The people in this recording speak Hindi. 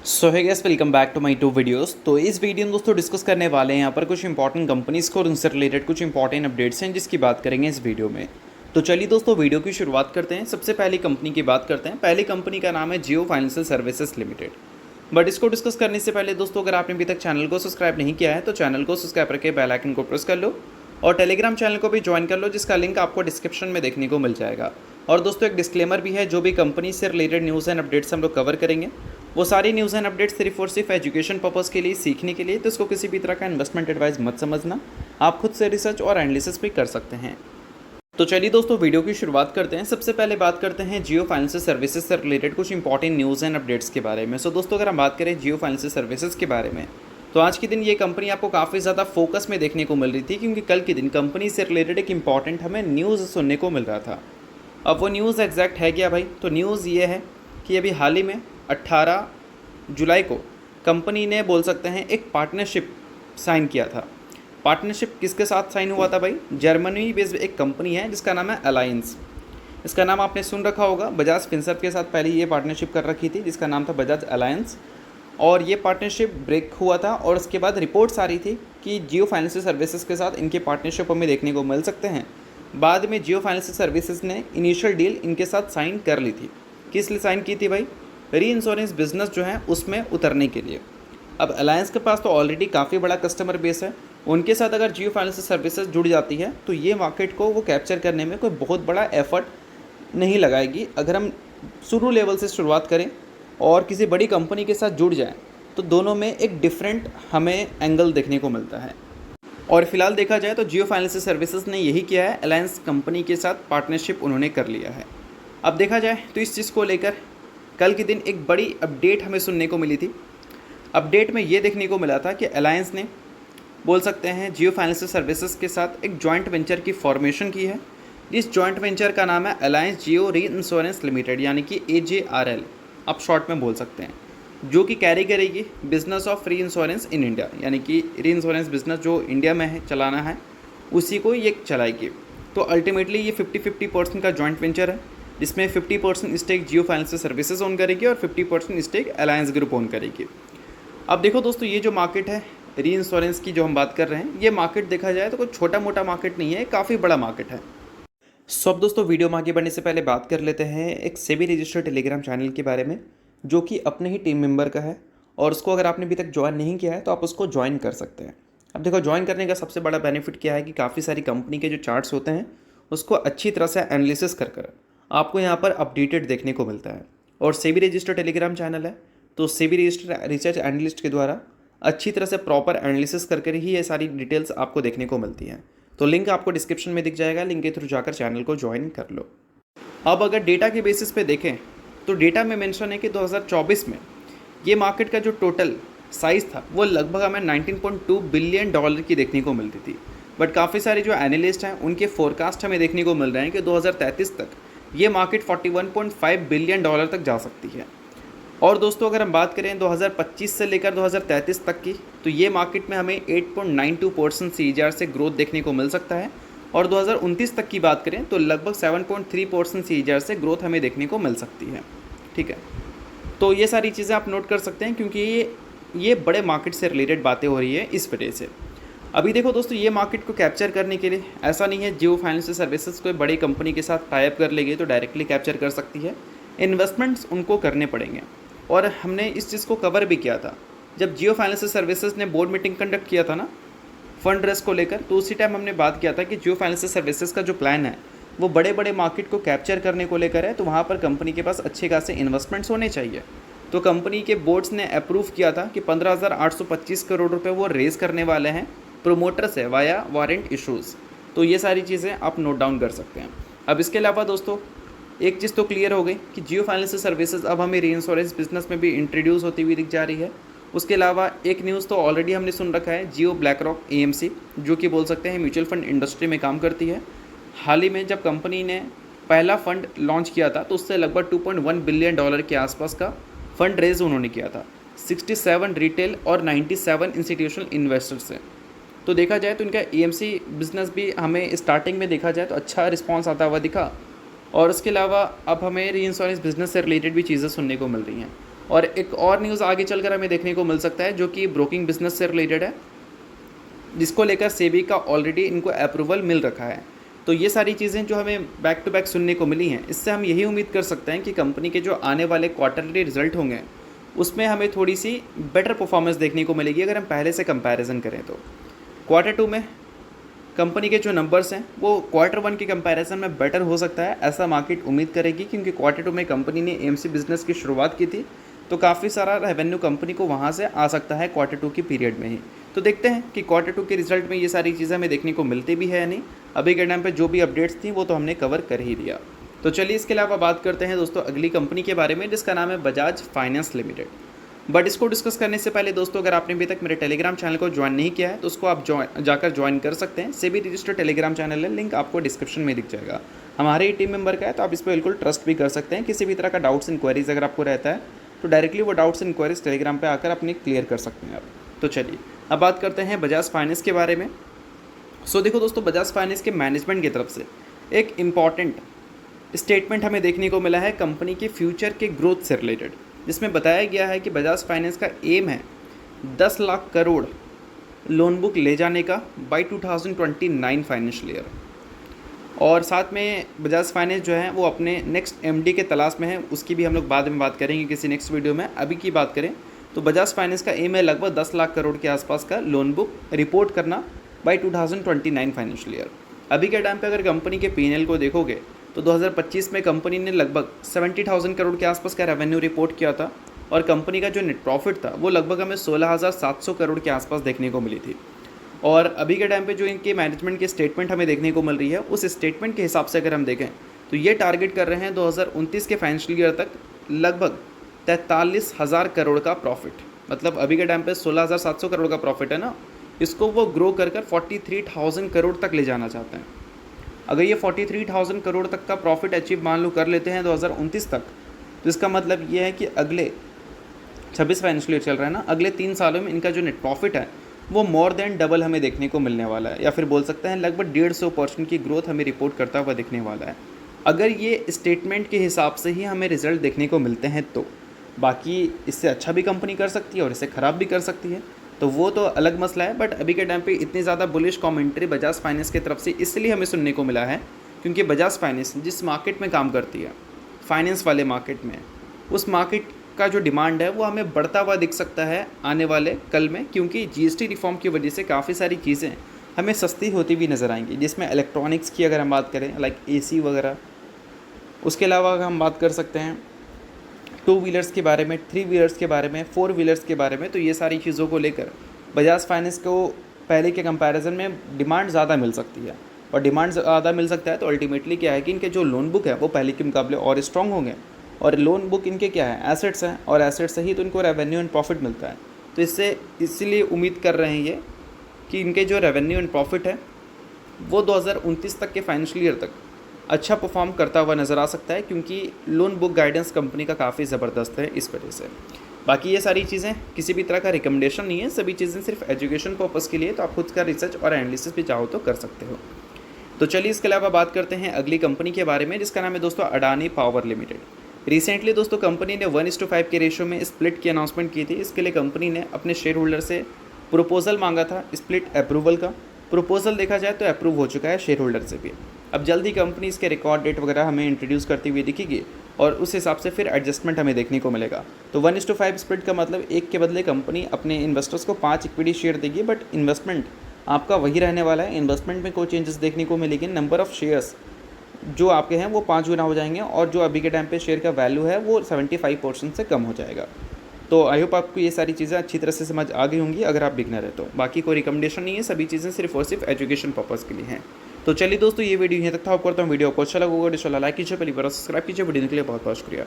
So hi guys, welcome back to my to videos. तो इस वीडियो में दोस्तों डिस्कस करने वाले हैं यहाँ पर कुछ इंपॉर्टेंट कंपनीज़ को और उनसे रिलेटेड कुछ इंपॉर्टेंट अपडेट्स हैं जिसकी बात करेंगे इस वीडियो में। तो चलिए दोस्तों वीडियो की शुरुआत करते हैं। सबसे पहली कंपनी की बात करते हैं। पहली कंपनी का नाम है जियो फाइनेंशियल सर्विसेज लिमिटेड। बट इसको डिस्कस करने से पहले दोस्तों, अगर आपने अभी तक चैनल को सब्सक्राइब नहीं किया है तो चैनल को सब्सक्राइब करके बेल आइकन को प्रेस कर लो और टेलीग्राम चैनल को भी ज्वाइन कर लो, जिसका लिंक आपको डिस्क्रिप्शन में देखने को मिल जाएगा। और दोस्तों एक डिस्क्लेमर भी है, जो भी कंपनी से रिलेटेड न्यूज़ एंड अपडेट्स हम लोग कवर करेंगे वो सारी न्यूज़ एंड अपडेट्स सिर्फ और सिर्फ एजुकेशन पर्पज़ के लिए, सीखने के लिए, तो इसको किसी भी तरह का इन्वेस्टमेंट एडवाइस मत समझना। आप खुद से रिसर्च और एनालिसिस भी कर सकते हैं। तो चलिए दोस्तों वीडियो की शुरुआत करते हैं। सबसे पहले बात करते हैं जियो फाइनेंशियल सर्विसेज से रिलेटेड कुछ इंपॉर्टेंट न्यूज़ एंड अपडेट्स के बारे में। सो दोस्तों अगर हम बात करें जियो फाइनेंशियल सर्विसेज के बारे में, तो आज के दिन ये कंपनी आपको काफ़ी ज़्यादा फोकस में देखने को मिल रही थी, क्योंकि कल के दिन कंपनी से रिलेटेड एक इंपॉर्टेंट हमें न्यूज़ सुनने को मिल रहा था। अब वो न्यूज़ एग्जैक्ट है क्या भाई? तो न्यूज़ ये है कि अभी हाल ही में 18 जुलाई को कंपनी ने बोल सकते हैं एक पार्टनरशिप साइन किया था। पार्टनरशिप किसके साथ साइन हुआ था भाई? जर्मनी बेस्ड एक कंपनी है जिसका नाम है अलायंस। इसका नाम आपने सुन रखा होगा। बजाज फिनसर्व के साथ पहले ये पार्टनरशिप कर रखी थी जिसका नाम था बजाज अलायंस, और ये पार्टनरशिप ब्रेक हुआ था। और उसके बाद रिपोर्ट्स आ रही थी कि जियो फाइनेंशियल सर्विसेज के साथ इनके पार्टनरशिप हमें देखने को मिल सकते हैं। बाद में जियो फाइनेंशियल सर्विसेज ने इनिशियल डील इनके साथ साइन कर ली थी। किस लिए साइन की थी भाई? री इंश्योरेंस बिजनेस जो है उसमें उतरने के लिए। अब अलायंस के पास तो ऑलरेडी काफ़ी बड़ा कस्टमर बेस है, उनके साथ अगर जियो फाइनेंशियल सर्विसेज जुड़ जाती है तो ये मार्केट को वो कैप्चर करने में कोई बहुत बड़ा एफर्ट नहीं लगाएगी। अगर हम शुरू लेवल से शुरुआत करें और किसी बड़ी कंपनी के साथ जुड़ जाएं तो दोनों में एक डिफरेंट हमें एंगल देखने को मिलता है। और फिलहाल देखा जाए तो जियो फाइनेंशियल सर्विसेज ने यही किया है, अलायंस कंपनी के साथ पार्टनरशिप उन्होंने कर लिया है। अब देखा जाए तो इस चीज़ को लेकर कल के दिन एक बड़ी अपडेट हमें सुनने को मिली थी। अपडेट में ये देखने को मिला था कि अलायंस ने बोल सकते हैं जियो फाइनेंशियल सर्विसेज के साथ एक जॉइंट वेंचर की फॉर्मेशन की है। इस जॉइंट वेंचर का नाम है अलायंस जियो री इंश्योरेंस लिमिटेड, यानी कि AJRL आप शॉर्ट में बोल सकते हैं, जो कि कैरी करेगी बिजनेस ऑफ री इंश्योरेंस इन इंडिया, यानी कि री इंश्योरेंस बिजनेस जो इंडिया में है चलाना है उसी को ये चलाएगी। तो अल्टीमेटली ये 50-50% का जॉइंट वेंचर है, जिसमें 50% स्टेक जियो फाइनेंशियल सर्विसेज ओन करेगी और 50% स्टेक अलायंस ग्रुप ओन करेगी। अब देखो दोस्तों, ये जो मार्केट है री इंश्योरेंस की जो हम बात कर रहे हैं, ये मार्केट देखा जाए तो कोई छोटा मोटा मार्केट नहीं है, काफ़ी बड़ा मार्केट है। सो अब दोस्तों वीडियो में आगे बढ़ने से पहले बात कर लेते हैं एक सेबी रजिस्टर्ड टेलीग्राम चैनल के बारे में, जो कि अपने ही टीम मेंबर का है, और उसको अगर आपने अभी तक ज्वाइन नहीं किया है तो आप उसको ज्वाइन कर सकते हैं। अब देखो, ज्वाइन करने का सबसे बड़ा बेनिफिट क्या है कि काफ़ी सारी कंपनी के जो चार्ट्स होते हैं उसको अच्छी तरह से एनालिसिस कर कर आपको यहाँ पर अपडेटेड देखने को मिलता है। और सेबी रजिस्टर्ड टेलीग्राम चैनल है, तो सेबी रजिस्टर्ड रिसर्च एनालिस्ट के द्वारा अच्छी तरह से प्रॉपर एनालिसिस करके ही ये सारी डिटेल्स आपको देखने को मिलती हैं। तो लिंक आपको डिस्क्रिप्शन में दिख जाएगा, लिंक के थ्रू जाकर चैनल को ज्वाइन कर लो। अब अगर डेटा के बेसिस पे देखें तो डेटा में मेंशन है कि 2024 में ये मार्केट का जो टोटल साइज़ था वो लगभग हमें $19.2 बिलियन की देखने को मिलती थी। बट काफ़ी सारे जो एनालिस्ट हैं उनके फोरकास्ट हमें देखने को मिल रहे हैं कि 2033 तक ये मार्केट $41.5 बिलियन तक जा सकती है। और दोस्तों अगर हम बात करें 2025 से लेकर 2033 तक की, तो ये मार्केट में हमें 8.92% CAGR से ग्रोथ देखने को मिल सकता है। और 2029 तक की बात करें तो लगभग 7.3% CAGR से ग्रोथ हमें देखने को मिल सकती है। ठीक है, तो ये सारी चीज़ें आप नोट कर सकते हैं, क्योंकि ये बड़े मार्केट से रिलेटेड बातें हो रही है इस वजह से। अभी देखो दोस्तों, ये मार्केट को कैप्चर करने के लिए ऐसा नहीं है जियो फाइनेंशियल सर्विसेज कोई बड़ी कंपनी के साथ टाई अप कर लेगी तो डायरेक्टली कैप्चर कर सकती है। इन्वेस्टमेंट्स उनको करने पड़ेंगे, और हमने इस चीज़ को कवर भी किया था जब जियो फाइनेंशियल सर्विसेज ने बोर्ड मीटिंग कंडक्ट किया था ना फंड रेस को लेकर। तो उसी टाइम हमने बात किया था कि जियो फाइनेंशियल सर्विसेज का जो प्लान है वो बड़े बड़े मार्केट को कैप्चर करने को लेकर है, तो वहाँ पर कंपनी के पास अच्छे खासे इन्वेस्टमेंट्स होने चाहिए। तो कंपनी के बोर्ड्स ने अप्रूव किया था कि 15,825 करोड़ रुपये वो रेज़ करने वाले हैं प्रोमोटर से वाया वारंट इशूज़। तो ये सारी चीज़ें आप नोट डाउन कर सकते हैं। अब इसके अलावा दोस्तों एक चीज़ तो क्लियर हो गई कि जियो फाइनेंशियल सर्विसेज अब हमें री इंश्योरेंस बिजनेस में भी इंट्रोड्यूस होती हुई दिख जा रही है। उसके अलावा एक न्यूज़ तो ऑलरेडी हमने सुन रखा है, जियो ब्लैक रॉक AMC, जो कि बोल सकते हैं म्यूचुअल फंड इंडस्ट्री में काम करती है। हाल ही में जब कंपनी ने पहला फंड लॉन्च किया था तो उससे लगभग $2.1 बिलियन के आसपास का फंड रेज उन्होंने किया था 67 रिटेल और 97 इंस्टीट्यूशनल इन्वेस्टर से। तो देखा जाए तो इनका AMC बिजनेस भी हमें स्टार्टिंग में देखा जाए तो अच्छा रिस्पॉन्स आता हुआ दिखा। और उसके अलावा अब हमें री इंश्योरेंस बिजनेस से रिलेटेड भी चीज़ें सुनने को मिल रही हैं। और एक और न्यूज़ आगे चलकर हमें देखने को मिल सकता है जो कि ब्रोकिंग बिजनेस से रिलेटेड है, जिसको लेकर सेबी का ऑलरेडी इनको अप्रूवल मिल रखा है। तो ये सारी चीज़ें जो हमें बैक टू बैक सुनने को मिली हैं, इससे हम यही उम्मीद कर सकते हैं कि कंपनी के जो आने वाले क्वार्टरली रिजल्ट होंगे उसमें हमें थोड़ी सी बेटर परफॉर्मेंस देखने को मिलेगी अगर हम पहले से कंपैरिजन करें तो। क्वार्टर 2 में कंपनी के जो नंबर्स हैं वो क्वार्टर 1 के कंपैरिजन में बेटर हो सकता है, ऐसा मार्केट उम्मीद करेगी, क्योंकि क्वार्टर 2 में कंपनी ने एएमसी बिजनेस की शुरुआत की थी, तो काफ़ी सारा रेवेन्यू कंपनी को वहाँ से आ सकता है क्वार्टर 2 की पीरियड में ही। तो देखते हैं कि क्वार्टर 2 के रिजल्ट में ये सारी चीज़ें हमें देखने को मिलती भी है या नहीं। अभी के टाइम पे जो भी अपडेट्स थी वो तो हमने कवर कर ही दिया। तो चलिए इसके अलावा बात करते हैं दोस्तों अगली कंपनी के बारे में, जिसका नाम है बजाज फाइनेंस लिमिटेड। बट इसको डिस्कस करने से पहले दोस्तों, अगर आपने अभी तक मेरे टेलीग्राम चैनल को ज्वाइन नहीं किया है तो उसको आप जाकर ज्वाइन कर सकते हैं। सेबी रजिस्टर्ड टेलीग्राम चैनल है, लिंक आपको डिस्क्रिप्शन में दिख जाएगा। हमारे ही टीम मेंबर का है, तो आप इस पर बिल्कुल ट्रस्ट भी कर सकते हैं। किसी भी तरह का डाउट्स इंक्वायरीज अगर आपको रहता है तो डायरेक्टली वो डाउट्स इंक्वायरीज टेलीग्राम पे आकर अपने क्लियर कर सकते हैं आप। तो चलिए अब बात करते हैं बजाज फाइनेंस के बारे में। सो देखो दोस्तों, बजाज फाइनेंस के मैनेजमेंट की तरफ से एक इम्पॉर्टेंट स्टेटमेंट हमें देखने को मिला है कंपनी के फ्यूचर के ग्रोथ से रिलेटेड, जिसमें बताया गया है कि बजाज फाइनेंस का एम है 10 लाख करोड़ लोन बुक ले जाने का बाय 2029 फाइनेंशियल ईयर। और साथ में बजाज फाइनेंस जो है वो अपने नेक्स्ट एमडी के तलाश में है, उसकी भी हम लोग बाद में बात करेंगे किसी नेक्स्ट वीडियो में। अभी की बात करें तो बजाज फाइनेंस का एम है लगभग 10 लाख करोड़ के आसपास का लोन बुक रिपोर्ट करना बाय 2029 फाइनेंशियल ईयर। अभी के टाइम पे अगर कंपनी के पीएनएल को देखोगे तो 2025 में कंपनी ने लगभग 70,000 करोड़ के आसपास का रेवेन्यू रिपोर्ट किया था, और कंपनी का जो नेट प्रॉफिट था वो लगभग हमें 16,700 करोड़ के आसपास देखने को मिली थी। और अभी के टाइम पे जो इनके मैनेजमेंट की स्टेटमेंट हमें देखने को मिल रही है, उस स्टेटमेंट के हिसाब से अगर हम देखें तो ये टारगेट कर रहे हैं 2029 के फाइनेंशियल ईयर तक लगभग 43,000 करोड़ का प्रॉफिट। मतलब अभी के टाइम पे 16,700 करोड़ का प्रॉफिट है ना, इसको वो ग्रो कर 43,000 करोड़ तक ले जाना चाहते हैं। अगर ये 43,000 करोड़ तक का प्रॉफिट अचीव मान लो कर लेते हैं 2029 तक, तो इसका मतलब ये है कि अगले 26 फाइनेंशियल ईयर चल रहा है ना, अगले 3 सालों में इनका जो नेट प्रॉफिट है वो मोर देन डबल हमें देखने को मिलने वाला है, या फिर बोल सकते हैं लगभग 150% की ग्रोथ हमें रिपोर्ट करता हुआ दिखने वाला है, अगर ये स्टेटमेंट के हिसाब से ही हमें रिजल्ट देखने को मिलते हैं तो। बाकी इससे अच्छा भी कंपनी कर सकती है और इससे ख़राब भी कर सकती है, तो वो तो अलग मसला है। बट अभी के टाइम पे इतनी ज़्यादा बुलिश कमेंट्री बजाज फाइनेंस की तरफ से इसलिए हमें सुनने को मिला है क्योंकि बजाज फाइनेंस जिस मार्केट में काम करती है, फाइनेंस वाले मार्केट में, उस मार्केट का जो डिमांड है वो हमें बढ़ता हुआ दिख सकता है आने वाले कल में, क्योंकि जीएसटी रिफॉर्म की वजह से काफ़ी सारी चीज़ें हमें सस्ती होती हुई नज़र आएंगी, जिसमें इलेक्ट्रॉनिक्स की अगर हम बात करें लाइक एसी वगैरह। उसके अलावा अगर हम बात कर सकते हैं 2 व्हीलर्स के बारे में, 3 व्हीलर्स के बारे में, 4 व्हीलर्स के बारे में, तो ये सारी चीज़ों को लेकर बजाज फाइनेंस को पहले के कंपैरिजन में डिमांड ज़्यादा मिल सकती है। और डिमांड ज़्यादा मिल सकता है तो अल्टीमेटली क्या है कि इनके जो लोन बुक है वो पहले के मुकाबले और स्ट्रॉन्ग होंगे, और लोन बुक इनके क्या है, एसेट्स हैं, और एसेट्स से ही तो इनको रेवेन्यू एंड प्रॉफिट मिलता है। तो इससे इसीलिए उम्मीद कर रहे हैं ये कि इनके जो रेवेन्यू एंड प्रॉफिट है वो 2029 तक के फाइनेंशियल ईयर तक अच्छा परफॉर्म करता हुआ नज़र आ सकता है, क्योंकि लोन बुक गाइडेंस कंपनी का काफ़ी ज़बरदस्त है इस वजह से। बाकी ये सारी चीज़ें किसी भी तरह का रिकमेंडेशन नहीं है, सभी चीज़ें सिर्फ एजुकेशन पर्पज़ के लिए, तो आप खुद का रिसर्च और एनालिसिस भी चाहो तो कर सकते हो। तो चलिए इसके अलावा बात करते हैं अगली कंपनी के बारे में, जिसका नाम है दोस्तों अडानी पावर लिमिटेड। रिसेंटली दोस्तों कंपनी ने 1:5 के रेशो में स्प्लिट की अनाउंसमेंट की थी। इसके लिए कंपनी ने अपने शेयर होल्डर से प्रपोजल मांगा था स्प्लिट अप्रूवल का। प्रपोजल देखा जाए तो अप्रूव हो चुका है शेयर होल्डर से भी। अब जल्दी कंपनी इसके रिकॉर्ड डेट वगैरह हमें इंट्रोड्यूस करती हुई दिखेगी, और उस हिसाब से फिर एडजस्टमेंट हमें देखने को मिलेगा। तो 1:5 स्प्लिट का मतलब एक के बदले कंपनी अपने इन्वेस्टर्स को 5 इक्विटी शेयर देगी, बट इन्वेस्टमेंट आपका वही रहने वाला है। इन्वेस्टमेंट में कोई चेंजेस देखने को मिलेगी, नंबर ऑफ़ शेयर्स जो आपके हैं वो 5 गुना हो जाएंगे, और जो अभी के टाइम पे शेयर का वैल्यू है वो 75% से कम हो जाएगा। तो आई होप आपको ये सारी चीज़ें अच्छी तरह से समझ आ गई होंगी अगर आप बिगनर है तो। बाकी कोई रिकमेंडेशन नहीं है, सभी चीज़ें सिर्फ और सिर्फ एजुकेशन पर्पज़ के लिए हैं। तो चलिए दोस्तों, ये वीडियो यहीं तक था। आप करता हूँ वीडियो को अच्छा लगा होगा, लाइक कीजिए, पहली बार सब्सक्राइब कीजिए। वीडियो के लिए बहुत बहुत शुक्रिया।